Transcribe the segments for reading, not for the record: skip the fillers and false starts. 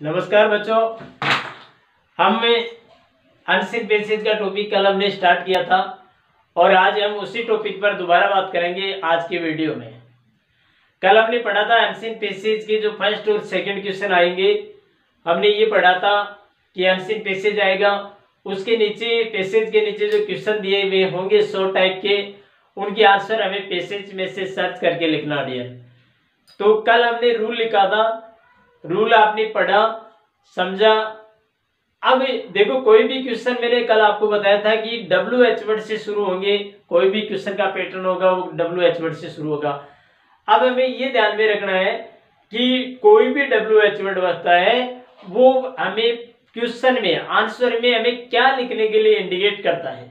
नमस्कार बच्चों, हमने अनसीन पेसेज का टॉपिक कल हमने स्टार्ट किया था और आज हम उसी टॉपिक पर दोबारा बात करेंगे आज के वीडियो में। कल हमने पढ़ा था अनसीन पेसेज के जो फर्स्ट और सेकंड क्वेश्चन आएंगे। हमने ये पढ़ा था कि अनसीन पेसेज आएगा, उसके नीचे पेसेज के नीचे जो क्वेश्चन दिए हुए होंगे शॉर्ट टाइप के, उनके आंसर हमें पेसेज में से सर्च करके लिखना डियर। तो कल हमने रूल लिखा था, रूल आपने पढ़ा समझा। अब देखो, कोई भी क्वेश्चन मैंने कल आपको बताया था कि WH वर्ड से शुरू होंगे, कोई भी क्वेश्चन का पैटर्न होगा वो WH वर्ड से शुरू होगा। अब हमें ये ध्यान में रखना है कि कोई भी WH वर्ड बचता है वो हमें क्वेश्चन में आंसर में हमें क्या लिखने के लिए इंडिकेट करता है,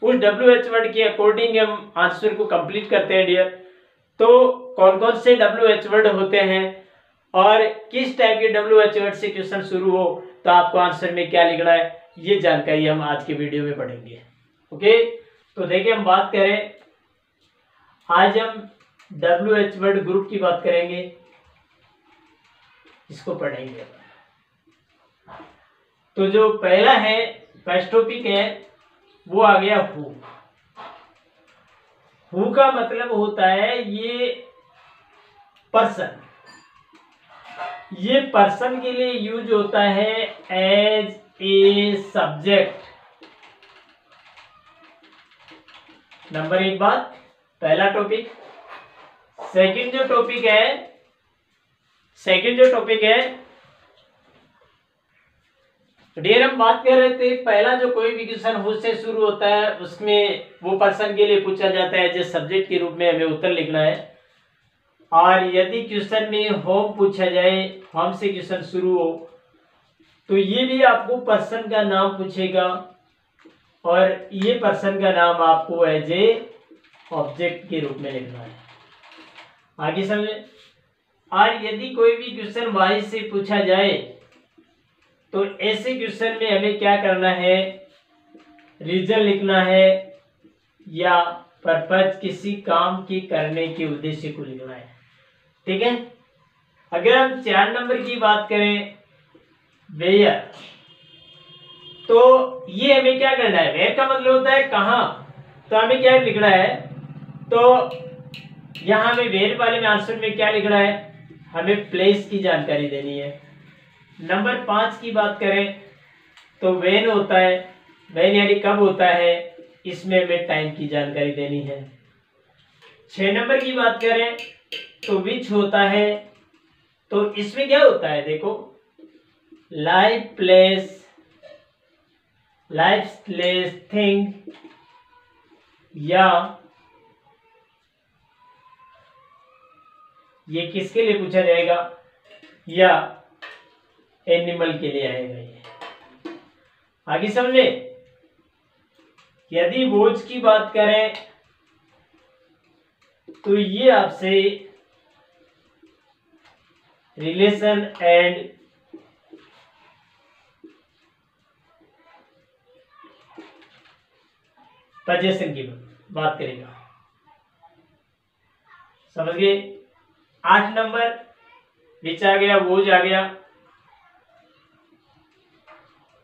उस WH वर्ड के अकॉर्डिंग हम आंसर को कंप्लीट करते हैं डियर। तो कौन कौन से WH वर्ड होते हैं और किस टाइप के WH वर्ड से क्वेश्चन शुरू हो तो आपको आंसर में क्या लिखना है, ये जानकारी हम आज के वीडियो में पढ़ेंगे। ओके, तो देखिए हम बात करें, आज हम WH वर्ड ग्रुप की बात करेंगे, इसको पढ़ेंगे। तो जो पहला है, फर्स्ट टॉपिक है, वो आ गया हु। हु का मतलब होता है ये पर्सन, ये पर्सन के लिए यूज होता है एज ए सब्जेक्ट। नंबर एक बात, पहला टॉपिक। सेकंड जो टॉपिक है डियर, हम बात कर रहे थे पहला जो कोई भी क्वेश्चन हु से शुरू होता है उसमें वो पर्सन के लिए पूछा जाता है एज सब्जेक्ट के रूप में हमें उत्तर लिखना है। और यदि क्वेश्चन में होम पूछा जाए, होम से क्वेश्चन शुरू हो, तो ये भी आपको पर्सन का नाम पूछेगा और ये पर्सन का नाम आपको एज ए ऑब्जेक्ट के रूप में लिखना है। आगे समझे। और यदि कोई भी क्वेश्चन वाई से पूछा जाए तो ऐसे क्वेश्चन में हमें क्या करना है, रीजन लिखना है या पर्पज, किसी काम की करने के उद्देश्य को लिखना है। ठीक है। अगर हम 4 नंबर की बात करें, वेयर, तो ये हमें क्या करना है, वेयर का मतलब होता है कहां, तो हमें क्या लिखना है, तो यहां हमें वेयर वाले में आंसर में क्या लिखना है, हमें प्लेस की जानकारी देनी है। नंबर 5 की बात करें तो व्हेन होता है, व्हेन यानी कब होता है, इसमें हमें टाइम की जानकारी देनी है। 6 नंबर की बात करें तो विच होता है, तो इसमें क्या होता है, देखो लाइफ प्लेस थिंग या ये किसके लिए पूछा जाएगा, या एनिमल के लिए आएगा ये। आगे समझे। यदि वॉच की बात करें तो ये आपसे रिलेशन एंड पोजीशन की बात करेगा, समझ गए। 8 नंबर विच आ गया, वोज आ गया।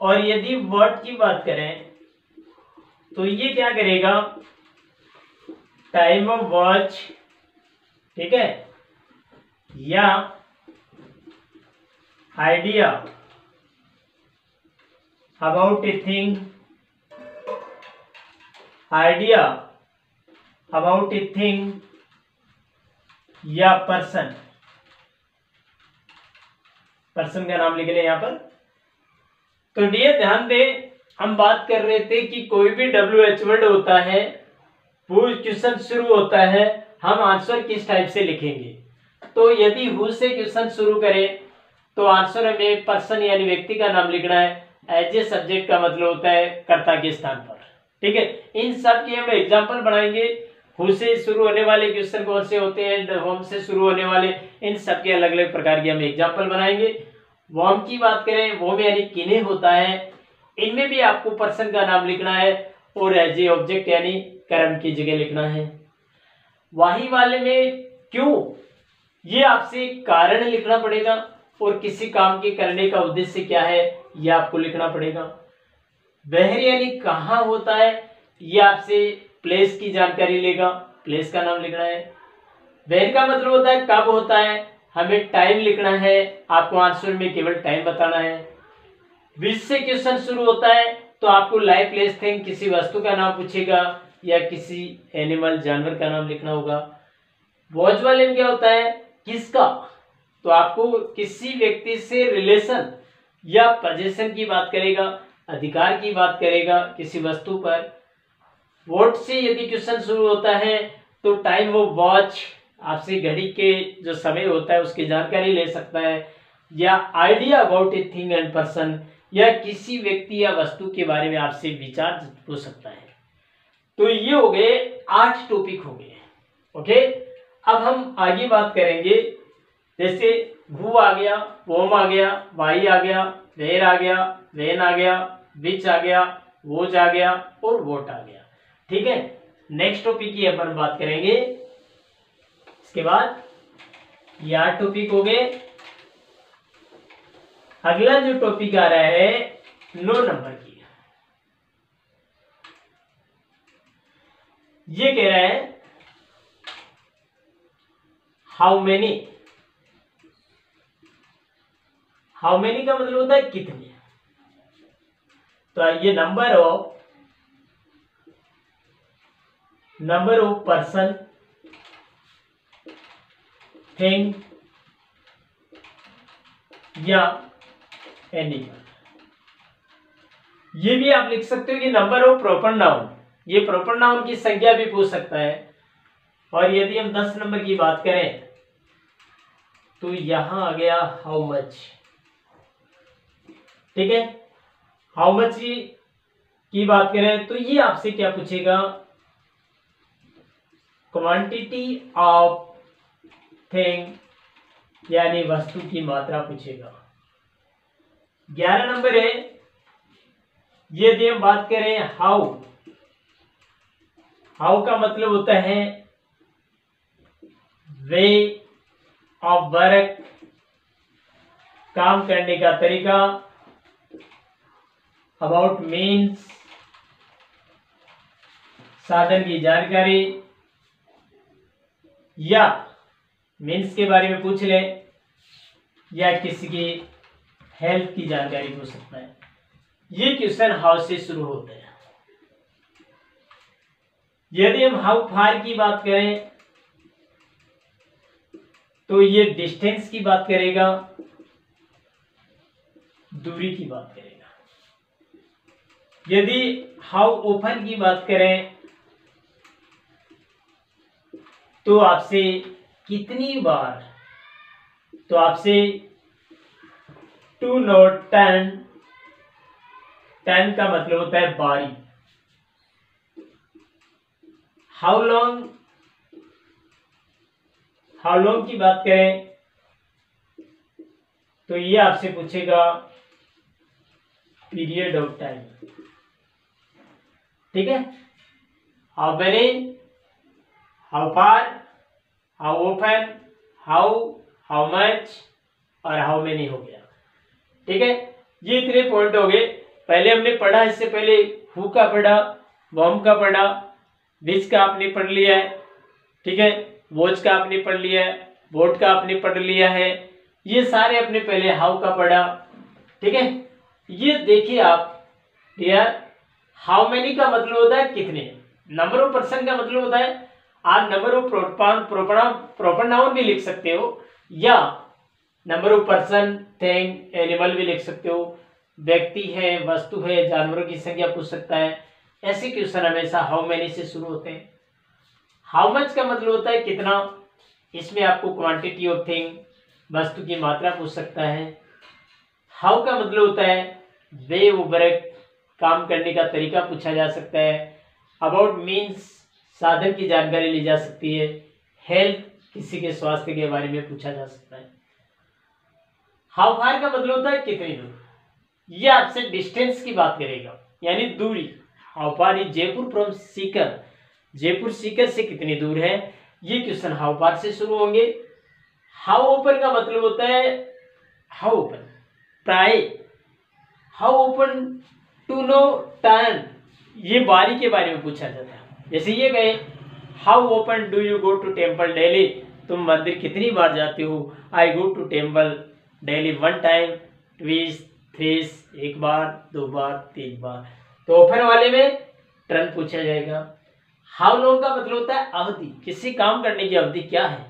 और यदि वर्ड की बात करें तो ये क्या करेगा, टाइम ऑफ वॉच, ठीक है, या idea about a thing, idea about a thing या पर्सन, पर्सन का नाम लिख ले यहां पर। तो डियर ध्यान दें, हम बात कर रहे थे कि कोई भी WH वर्ड होता है, वो क्वेश्चन शुरू होता है, हम आंसर किस टाइप से लिखेंगे। तो यदि हु से क्वेश्चन शुरू करें तो आंसर हमें पर्सन यानी व्यक्ति का नाम लिखना है, एज ए सब्जेक्ट का मतलब होता है कर्ता के स्थान पर। ठीक है, इन सब के हम एग्जाम्पल बनाएंगे। हु से शुरू होने वाले क्वेश्चन कौन से होते हैं, होम से शुरू होने वाले, इन सब के अलग अलग प्रकार के हम एग्जाम्पल बनाएंगे। वॉर्म की बात करें, वॉर्म यानी किन्हें होता है, इनमें भी आपको पर्सन का नाम लिखना है और एज ए ऑब्जेक्ट यानी कर्म की जगह लिखना है। वाही वाले में क्यों, ये आपसे कारण लिखना पड़ेगा और किसी काम के करने का उद्देश्य क्या है यह आपको लिखना पड़ेगा। वेयर यानी कहाँ होता है, यह आपसे प्लेस की जानकारी लेगा, प्लेस का नाम लिखना है। वेयर का मतलब होता है कब होता है, हमें टाइम लिखना है, आपको आंसर में केवल टाइम बताना है। विच से क्वेश्चन शुरू होता है तो आपको लाइव प्लेस थिंग किसी वस्तु का नाम पूछेगा या किसी एनिमल जानवर का नाम लिखना होगा। वॉच वाले में क्या होता है किसका, तो आपको किसी व्यक्ति से रिलेशन या पोजीशन की बात करेगा, अधिकार की बात करेगा किसी वस्तु पर। वॉट से यदि क्वेश्चन शुरू होता है तो टाइम वो वॉच, आपसे घड़ी के जो समय होता है उसकी जानकारी ले सकता है, या idea about a thing and person, या किसी व्यक्ति या वस्तु के बारे में आपसे विचार पूछ सकता है। तो ये हो गए 8 टॉपिक हो गए। ओके, अब हम आगे बात करेंगे, जैसे हु आ गया, वोम आ गया, वाई आ गया, वेयर आ गया, वेन आ गया, विच आ गया, वोज आ गया और वोट आ गया। ठीक है, नेक्स्ट टॉपिक की अपन बात करेंगे। इसके बाद ये 8 टॉपिक हो गए। अगला जो टॉपिक आ रहा है 9 नंबर की, ये कह रहा है हाउ मेनी। हाउ मेनी का मतलब होता है कितने। तो ये नंबर ऑफ पर्सन, थिंग या एनिमल। ये भी आप लिख सकते हो कि नंबर ऑफ प्रॉपर नाउन, ये प्रॉपर नाउन की संख्या भी पूछ सकता है। और यदि हम 10 नंबर की बात करें तो यहां आ गया हाउ मच। ठीक है, हाउ मच की बात करें तो ये आपसे क्या पूछेगा, क्वांटिटी ऑफ थिंग यानी वस्तु की मात्रा पूछेगा। 11 नंबर है, यदि हम बात करें हाउ, हाउ का मतलब होता है वे ऑफ वर्क, काम करने का तरीका, अबाउट मीन्स, साधन की जानकारी, या मीन्स के बारे में पूछ ले, या किसी की हेल्थ की जानकारी पूछ सकता है। ये क्वेश्चन हाउ से शुरू होते हैं। यदि हम हाउ फार की बात करें तो ये डिस्टेंस की बात करेगा, दूरी की बात करेगा। यदि हाउ ओपन की बात करें तो आपसे कितनी बार, तो आपसे 2 नॉट 10, 10 का मतलब होता है बारी। हाउ लॉन्ग, हाउ लॉन्ग की बात करें तो ये आपसे पूछेगा पीरियड ऑफ टाइम। ठीक है, how many, how far, how open, how much और हाउ मेनी हो गया। ठीक है, ये इतने पॉइंट हो गए। पहले हमने पढ़ा, इससे पहले हु का पढ़ा, वॉम का पढ़ा, विच का आपने पढ़ लिया है। ठीक है, वॉच का आपने पढ़ लिया है, वोट का आपने पढ़ लिया है। ये सारे अपने पहले हाउ का पढ़ा। ठीक है, ये देखिए आप यार, हाउ मेनी का मतलब होता है कितने, नंबर ऑफ पर्सन का मतलब होता है, आप नंबर ऑफ प्रॉपर नाउन भी लिख सकते हो, या number of person, thing, animal भी लिख सकते हो। व्यक्ति है, वस्तु है, जानवरों की संख्या पूछ सकता है। ऐसे क्वेश्चन हमेशा हाउ मेनी से शुरू होते हैं। हाउ मच का मतलब होता है कितना, इसमें आपको क्वांटिटी ऑफ थिंग, वस्तु की मात्रा पूछ सकता है। हाउ का मतलब होता है वे वर्क, काम करने का तरीका पूछा जा सकता है। अबाउट मीन्स, साधन की जानकारी ली जा सकती है। हेल्थ, किसी के स्वास्थ्य के बारे में पूछा जा सकता है। हाउ फार का मतलब होता है कितनी दूर, ये आपसे डिस्टेंस की बात करेगा, यानी दूरी। How far is Jaipur from Sikar, Jaipur Sikar से कितनी दूर है, ये क्वेश्चन हाउ फार से शुरू होंगे। हाउ ओपन का मतलब होता है हाउ ओपन, प्राय, how open to know turn, ये बारी के बारे में पूछा जाता है। जैसे ये गए, how often do you go to temple daily, तुम मंदिर कितनी बार जाते हो। I go to temple daily 1 time, twice, thrice, 1 बार, 2 बार, 3 बार। तो ओपन वाले में टर्न पूछा जाएगा। हाउ लॉन्ग का मतलब होता है अवधि, किसी काम करने की अवधि क्या है,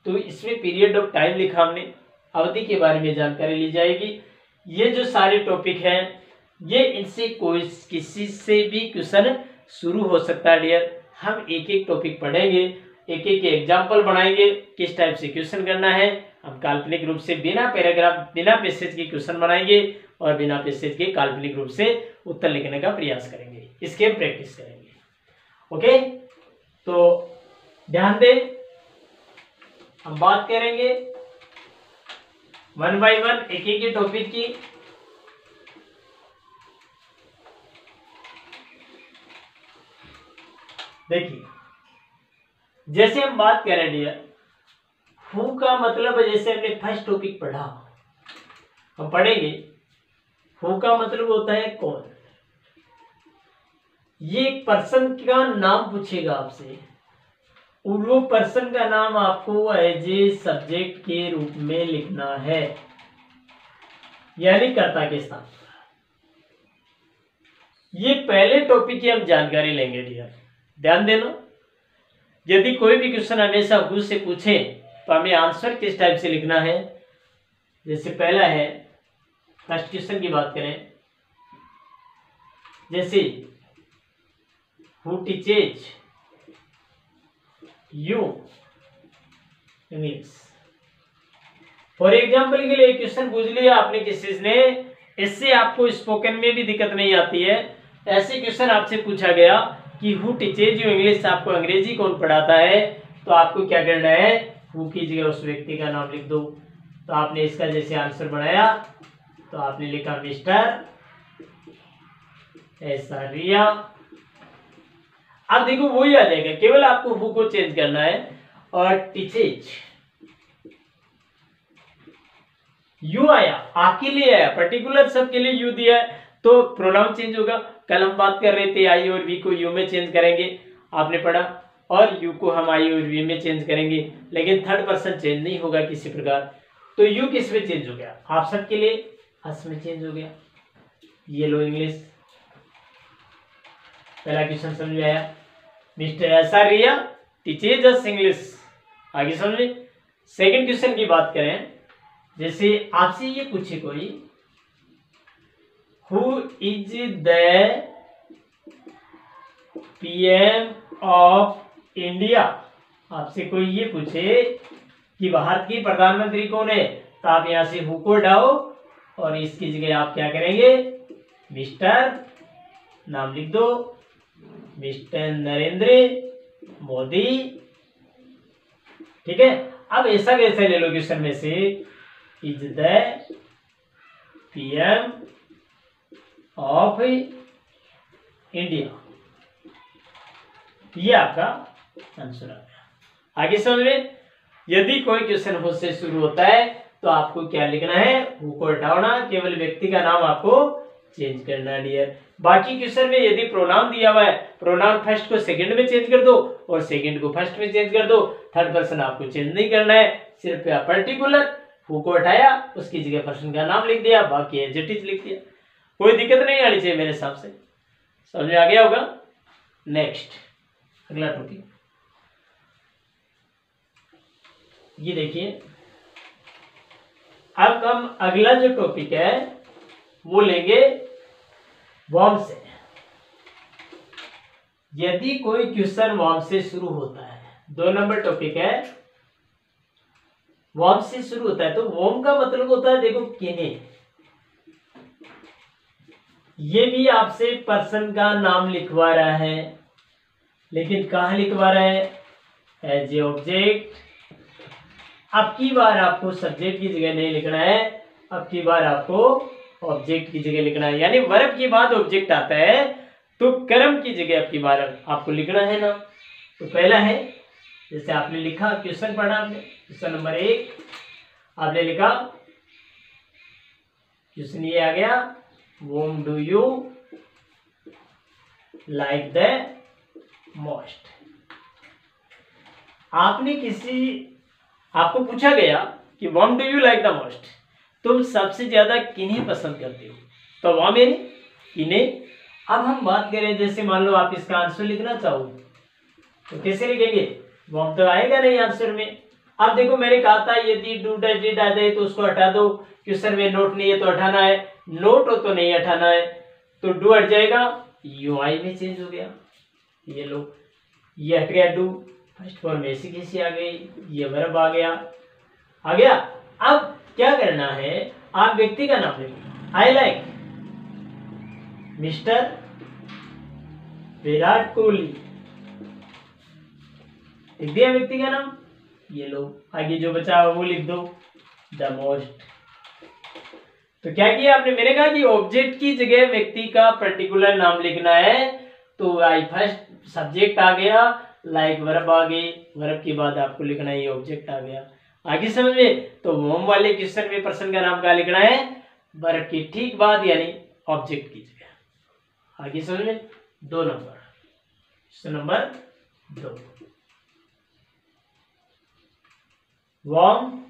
तो इसमें पीरियड ऑफ टाइम लिखा हमने, अवधि के बारे में जानकारी ली जाएगी। ये जो सारे टॉपिक हैं, ये इनसे कोई किसी से भी क्वेश्चन शुरू हो सकता है डियर। हम एक एक टॉपिक पढ़ेंगे, एक एक एग्जाम्पल बनाएंगे, किस टाइप से क्वेश्चन करना है। हम काल्पनिक रूप से बिना पैराग्राफ, बिना पैसेज के क्वेश्चन बनाएंगे और बिना पैसेज के काल्पनिक रूप से उत्तर लिखने का प्रयास करेंगे। इसकी हम प्रैक्टिस करेंगे। ओके, तो ध्यान दें, हम बात करेंगे 1 बाय 1 एक एक टॉपिक की। देखिए, जैसे हम बात करें डियर, हु का मतलब, जैसे हमने फर्स्ट टॉपिक पढ़ा, हम पढ़ेंगे हु का मतलब होता है कौन। ये एक पर्सन का नाम पूछेगा आपसे, और वो पर्सन का नाम आपको एज ए सब्जेक्ट के रूप में लिखना है, यानी कर्ता के स्थान पर। ये पहले टॉपिक की हम जानकारी लेंगे डियर, ध्यान देना। यदि कोई भी क्वेश्चन हमेशा हु से पूछे तो हमें आंसर किस टाइप से लिखना है। जैसे पहला है, फर्स्ट क्वेश्चन की बात करें, जैसे who teaches you English. For example के लिए क्वेश्चन पूछ लिया आपने किसी ने, इससे आपको स्पोकन में भी दिक्कत नहीं आती है। ऐसे क्वेश्चन आपसे पूछा गया कि हु टीचेज यू इंग्लिश, आपको अंग्रेजी कौन पढ़ाता है, तो आपको क्या करना है, हु की जगह उस व्यक्ति का नाम लिख दो। तो आपने इसका जैसे आंसर बनाया, तो आपने लिखा मिस्टर एसारिया। अब देखो वही आ जाएगा, केवल आपको हु को चेंज करना है। और टीचेज यू आया, आपके लिए आया, पर्टिकुलर सबके लिए यू दिया है, तो प्रोनाउन चेंज होगा। कल हम बात कर रहे थे आई और वी को यू में चेंज करेंगे, आपने पढ़ा, और यू को हम आई और वी में चेंज करेंगे, लेकिन थर्ड पर्सन चेंज नहीं होगा किसी प्रकार। तो यू किस में चेंज हो गया, आप सबके लिए हस में चेंज हो गया। ये लो इंग्लिश, पहला क्वेश्चन समझ में आया, मिस्टर एसारिया टीचेज अस इंग्लिश, आगे समझे। सेकंड क्वेश्चन की बात करें, जैसे आपसे ये पूछे कोई, who is the PM of India, आपसे कोई ये पूछे कि भारत की प्रधानमंत्री कौन है, तो आप यहां से हु को हटाओ और इसकी जगह आप क्या करेंगे, मिस्टर नाम लिख दो, मिस्टर नरेंद्र मोदी। ठीक है, अब ऐसा कैसे ले लो क्वेश्चन में से, is the PM of India, ये आपका आंसर आ गया। आगे समझ में, यदि कोई क्वेश्चन हु से शुरू होता है तो आपको क्या लिखना है, हु को हटाना, केवल व्यक्ति का नाम आपको चेंज करना डियर। बाकी क्वेश्चन में यदि प्रोनाउन दिया हुआ है, प्रोनाउन फर्स्ट को सेकंड में चेंज कर दो और सेकंड को फर्स्ट में चेंज कर दो, थर्ड पर्सन आपको चेंज नहीं करना है, सिर्फ पर्टिकुलर हु को हटाया, उसकी जगह पर्सन का नाम लिख दिया, बाकी एडजेक्टिव लिख दिया, कोई दिक्कत नहीं आनी चाहिए मेरे हिसाब से। समझ में आ गया होगा। नेक्स्ट अगला टॉपिक, ये देखिए, अब हम अगला जो टॉपिक है वो लेंगे वर्ब से। यदि कोई क्वेश्चन वर्ब से शुरू होता है, 2 नंबर टॉपिक है, वर्ब से शुरू होता है, तो वर्ब का मतलब होता है, देखो किन्हे, ये भी आपसे पर्सन का नाम लिखवा रहा है, लेकिन कहां लिखवा रहा है, एज ए ऑब्जेक्ट। अब की बार आपको सब्जेक्ट की जगह नहीं लिखना है, अब की बार आपको ऑब्जेक्ट की जगह लिखना है, यानी वर्ब के बाद ऑब्जेक्ट आता है तो कर्म की जगह अब की बार आपको लिखना है ना। तो पहला है, जैसे आपने लिखा, क्वेश्चन पढ़ा आपने, क्वेश्चन नंबर 1 आपने लिखा, क्वेश्चन ये आ गया, whom do you like the most। आपको पूछा गया कि whom do you like the most, तुम सबसे ज्यादा किन्हें पसंद करते हो, तो वह यानी किन्हें। अब हम बात करें, जैसे मान लो आप इसका आंसर लिखना चाहो तो कैसे लिखेंगे, वॉम तो आएगा नहीं आंसर में। अब देखो मैंने कहा था यदि डू डज डिड आ जाए तो उसको हटा दो, क्वेश्चन में नोट नहीं है तो हटाना है, नोट हो तो नहीं हटाना है, तो डू हट जाएगा, यू आई में चेंज हो गया, ये लो ये हट गया डू, फर्स्ट फॉर्म ऐसी कैसी आ गई, ये वर्ब आ गया। अब क्या करना है, आप व्यक्ति का नाम लिखो, I like mister Virat Kohli, लिख दिया व्यक्ति का नाम, ये लो आगे जो बचा वो लिख दो, द मोस्ट। तो क्या किया आपने, मैंने कहा कि ऑब्जेक्ट की जगह व्यक्ति का पर्टिकुलर नाम लिखना है, तो आई फर्स्ट सब्जेक्ट आ गया, लाइक वर्ब आ गई, वर्ब के बाद आपको लिखना है ये ऑब्जेक्ट आ गया, आगे समझ में। तो वॉम वाले क्वेश्चन में पर्सन का नाम क्या लिखना है, वर्ब के ठीक बाद यानी ऑब्जेक्ट की जगह, आगे समझ में। 2 number, question number 2, whom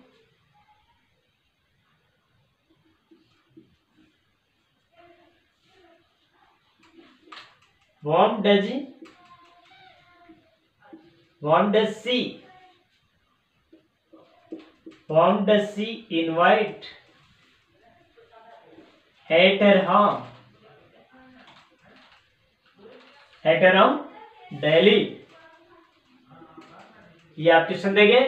does she invite at her home Delhi। ये आप क्वेश्चन देंगे,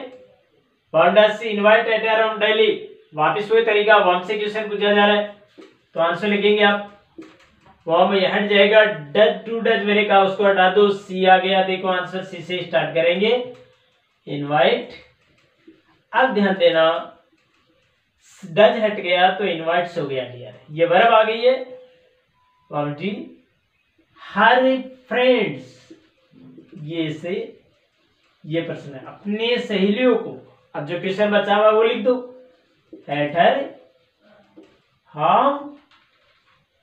whom does she invite at her home Delhi, वापिस वही तरीका, वॉम से क्वेश्चन पूछा जा रहा है तो आंसर लिखेंगे आप, वॉम ये हट जाएगा, डज टू डज मैंने कहा उसको हटा दो, सी आ गया, देखो आंसर सी से स्टार्ट करेंगे, इनवाइट। अब ध्यान देना डज हट गया तो इनवाइट्स हो गया डियर, ये वर्ब आ गई है, वॉम जी हर फ्रेंड्स, ये से ये प्रश्न है, अपने सहेलियों को, अब जो क्वेश्चन बचा हुआ वो लिख दो, एट हर होम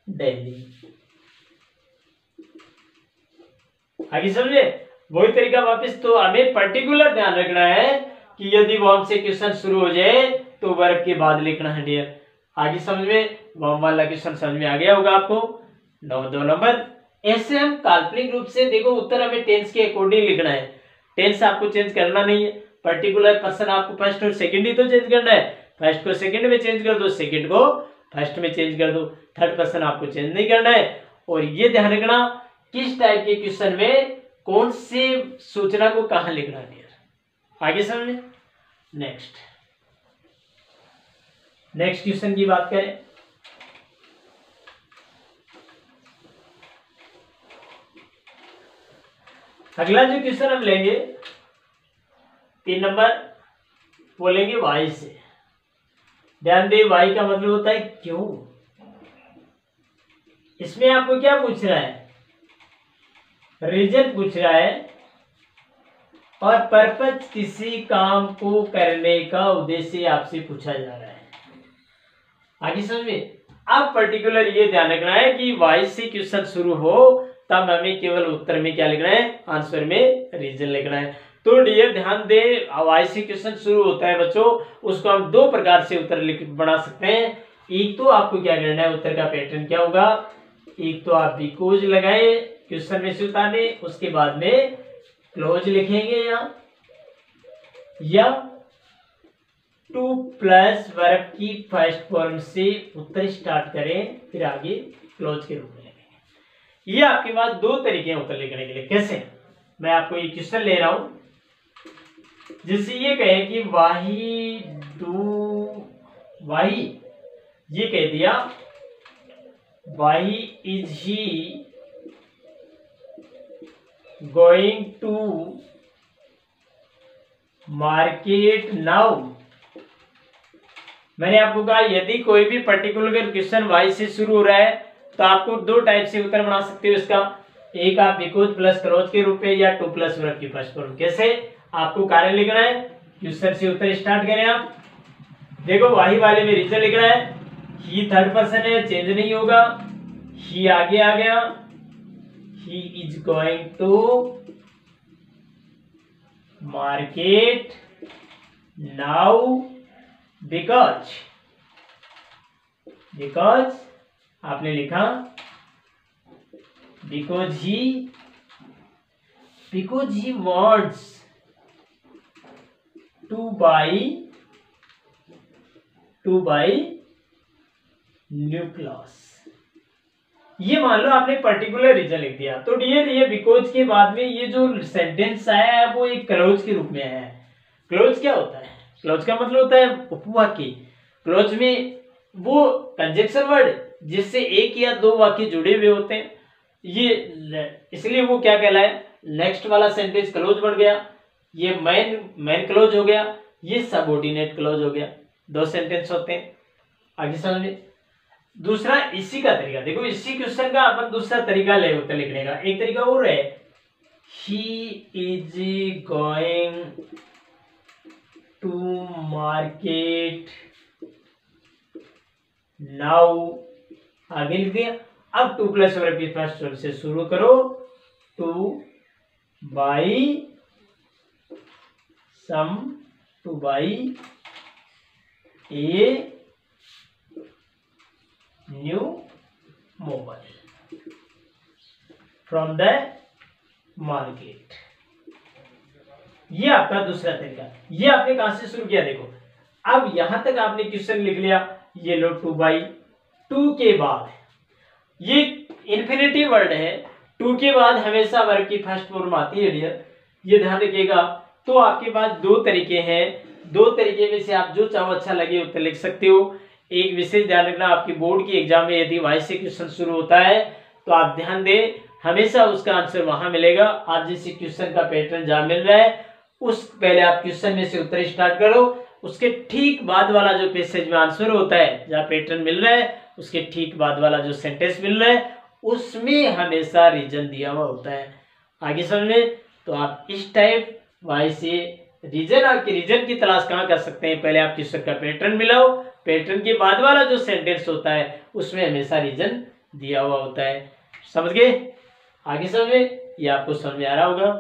दिल्ली, आगे समझे वही तरीका वापस। तो हमें पर्टिकुलर ध्यान रखना है कि यदि वॉम से क्वेश्चन शुरू हो जाए तो वर्ब के बाद लिखना है डियर, आगे समझ में। वॉम वाला क्वेश्चन समझ में आ गया होगा आपको। 2 नंबर, ऐसे हम काल्पनिक रूप से देखो उत्तर हमें टेंस के अकॉर्डिंग लिखना है, टेंस आपको चेंज करना नहीं है, पर्टिकुलर पर्सन आपको फर्स्ट और सेकंड ही तो चेंज करना है, फर्स्ट को सेकंड में चेंज कर दो, सेकंड को फर्स्ट में चेंज कर दो, थर्ड पर्सन आपको चेंज नहीं करना है। और ये ध्यान रखना किस टाइप के क्वेश्चन में कौन सी सूचना को कहां लिखना है, आगे समझ। नेक्स्ट क्वेश्चन की बात करें, अगला जो क्वेश्चन हम लेंगे 3 नंबर, वो लेंगे वाई से। ध्यान दे, वाई का मतलब होता है क्यों। इसमें आपको क्या पूछ रहा है, रीजन पूछ रहा है, और पर्पज किसी काम को करने का उद्देश्य आपसे पूछा जा रहा है, आगे समझिए। अब पर्टिकुलर ये ध्यान रखना है कि वाई से क्वेश्चन शुरू हो तब हमें केवल उत्तर में क्या लिखना है, आंसर में रीजन लिखना है। तो डियर ध्यान दे, वाई से क्वेश्चन शुरू होता है बच्चों, उसको हम 2 प्रकार से उत्तर बना सकते हैं। एक तो आपको क्या करना है, उत्तर का पैटर्न क्या होगा, एक तो आप बिकॉज लगाए क्वेश्चन में से उतारने, उसके बाद में क्लोज लिखेंगे या टू प्लस वर्ब की फर्स्ट फॉर्म से उत्तर स्टार्ट करें, फिर आगे क्लोज के रूप में लिखेंगे। ये आपके पास 2 तरीके हैं उत्तर लिखने के लिए। कैसे, मैं आपको ये क्वेश्चन ले रहा हूं, जिससे ये कहे कि वाही ये कह दिया, why is he going to market now. मैंने आपको कहा यदि कोई भी पर्टिकुलर क्वेश्चन वाई से शुरू हो रहा है तो आपको 2 टाइप से उत्तर बना सकते हो इसका, एक आप बिकॉज प्लस क्लोज के रूप में, या टू प्लस वर्ब की फर्स्ट फॉर्म। कैसे, आपको कारण लिखना है, क्वेश्चन से उत्तर स्टार्ट करें आप, देखो वाही वाले में रीजन लिखना है, ही थर्ड पर्सन है, चेंज नहीं होगा। ही आगे आ गया, he is going to market now because आपने लिखा because he wants to buy new cloth. ये मान लो आपने पर्टिकुलर रीजन लिख दिया। तो डियर ये बिकॉज के बाद में ये जो सेंटेंस आया है वो एक क्लोज के रूप में आया है। क्लोज क्या होता है? क्लोज का मतलब होता है उपवाक्य। क्लोज में वो कंजक्शन वर्ड जिससे एक या दो वाक्य जुड़े हुए होते हैं, ये इसलिए वो क्या कहलाए, नेक्स्ट वाला सेंटेंस क्लोज बन गया, ये मेन क्लोज हो गया, ये सबऑर्डिनेट क्लोज हो गया। दो सेंटेंस होते हैं। आगे समझिए। दूसरा इसी का तरीका देखो, इसी क्वेश्चन का अपन दूसरा तरीका ले होते लिखने का। एक तरीका और है, he is going to market now, आगे लिख दिया। अब टू प्लस फर्स्ट वर्ड से शुरू करो, two by a new mobile from the market. ये आपका दूसरा तरीका। ये आपने कहां से शुरू किया देखो, अब यहां तक आपने क्वेश्चन लिख लिया। ये लो टू बाई, टू के बाद ये इन्फिनिटिव वर्ड है, टू के बाद हमेशा वर्ब की फर्स्ट फॉर्म आती है डियर, ये ध्यान रखिएगा। तो आपके पास दो तरीके हैं, दो तरीके में से आप जो चाहो अच्छा लगे उतना लिख सकते हो। एक विशेष ध्यान रखना, आपकी बोर्ड की एग्जाम में यदि वाई से क्वेश्चन शुरू होता है तो आप ध्यान दें, हमेशा उसका आंसर वहां मिलेगा। आप जिस क्वेश्चन का पैटर्न जहां मिल रहा है उस पहले आप क्वेश्चन में से उत्तर स्टार्ट करो, उसके ठीक बाद वाला जो पैसेज में आंसर होता है जहां पैटर्न मिल रहा है उसके ठीक बाद वाला जो सेंटेंस मिल रहा है उसमें हमेशा रीजन दिया हुआ होता है। आगे समझ में, तो आप इस टाइप वाई से रीजन, आपके रीजन की तलाश कहाँ कर सकते हैं, पहले आप क्वेश्चन का पैटर्न मिलाओ, पैटर्न के बाद वाला जो सेंटेंस होता है उसमें हमेशा रीजन दिया हुआ होता है। समझ गए? आगे समझ में, ये आपको समझ में आ रहा होगा।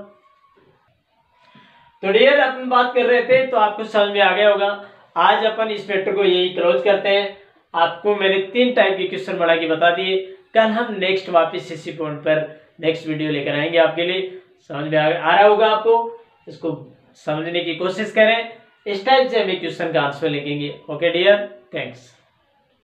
तो डियर अपन बात कर रहे थे तो आपको समझ में आ गया होगा। आज अपन इस चैप्टर को यही क्लोज करते हैं। आपको मैंने 3 टाइप के क्वेश्चन बना के बता दिए। कल हम नेक्स्ट वापस इसी पॉइंट पर नेक्स्ट वीडियो लेकर आएंगे आपके लिए। समझ में आ रहा होगा आपको, इसको समझने की कोशिश करें। इस टाइप से हम क्वेश्चन का आंसर लिखेंगे। Okay dear, thanks.